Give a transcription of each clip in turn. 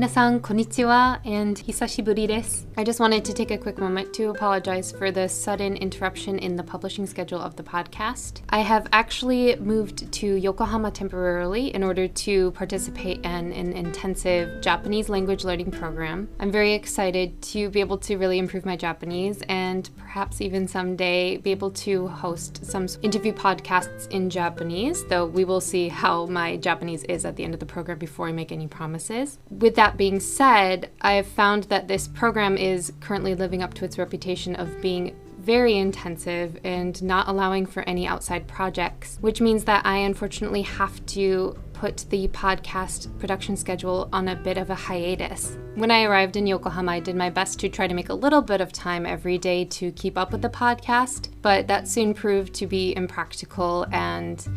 Minasan, konnichiwa, and hisashiburi desu. I just wanted to take a quick moment to apologize for the sudden interruption in the publishing schedule of the podcast. I have actually moved to Yokohama temporarily in order to participate in an intensive Japanese language learning program. I'm very excited to be able to really improve my Japanese and perhaps even someday be able to host some interview podcasts in Japanese, though we will see how my Japanese is at the end of the program before I make any promises. With that being said, I have found that this program is currently living up to its reputation of being very intensive and not allowing for any outside projects, which means that I unfortunately have to put the podcast production schedule on a bit of a hiatus. When I arrived in Yokohama, I did my best to try to make a little bit of time every day to keep up with the podcast, but that soon proved to be impractical, and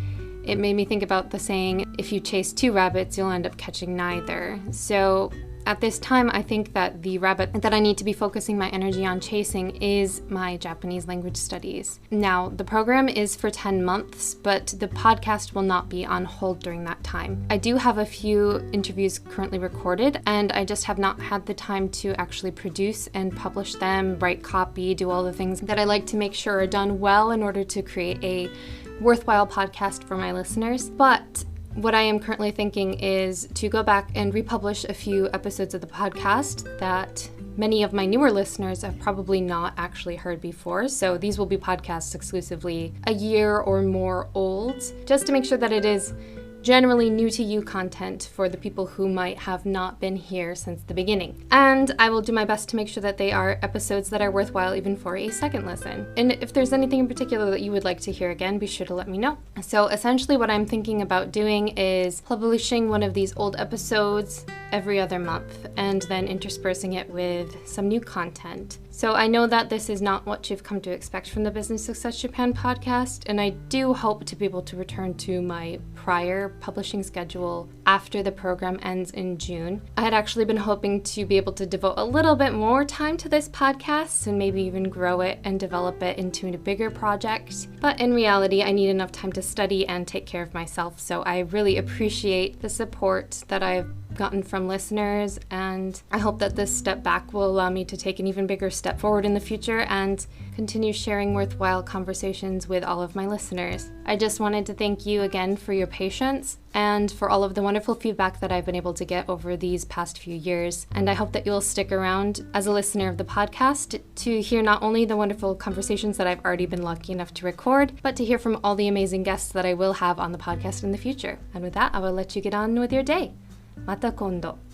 it made me think about the saying, if you chase two rabbits, you'll end up catching neither. So at this time, I think that the rabbit that I need to be focusing my energy on chasing is my Japanese language studies. Now, the program is for 10 months, but the podcast will not be on hold during that time. I do have a few interviews currently recorded, and I just have not had the time to actually produce and publish them, write copy, do all the things that I like to make sure are done well in order to create a worthwhile podcast for my listeners. But what I am currently thinking is to go back and republish a few episodes of the podcast that many of my newer listeners have probably not actually heard before. So these will be podcasts exclusively a year or more old, just to make sure that it is generally new to you content for the people who might have not been here since the beginning. And I will do my best to make sure that they are episodes that are worthwhile even for a second listen. And if there's anything in particular that you would like to hear again, be sure to let me know. So essentially what I'm thinking about doing is publishing one of these old episodes every other month and then interspersing it with some new content. So I know that this is not what you've come to expect from the Business Success Japan podcast, and I do hope to be able to return to my prior publishing schedule after the program ends in June. I had actually been hoping to be able to devote a little bit more time to this podcast and maybe even grow it and develop it into a bigger project. But in reality, I need enough time to study and take care of myself. So I really appreciate the support that I've gotten from listeners, and I hope that this step back will allow me to take an even bigger step forward in the future and continue sharing worthwhile conversations with all of my listeners. I just wanted to thank you again for your patience and for all of the wonderful feedback that I've been able to get over these past few years. And I hope that you'll stick around as a listener of the podcast to hear not only the wonderful conversations that I've already been lucky enough to record, but to hear from all the amazing guests that I will have on the podcast in the future. And with that, I will let you get on with your day. また今度。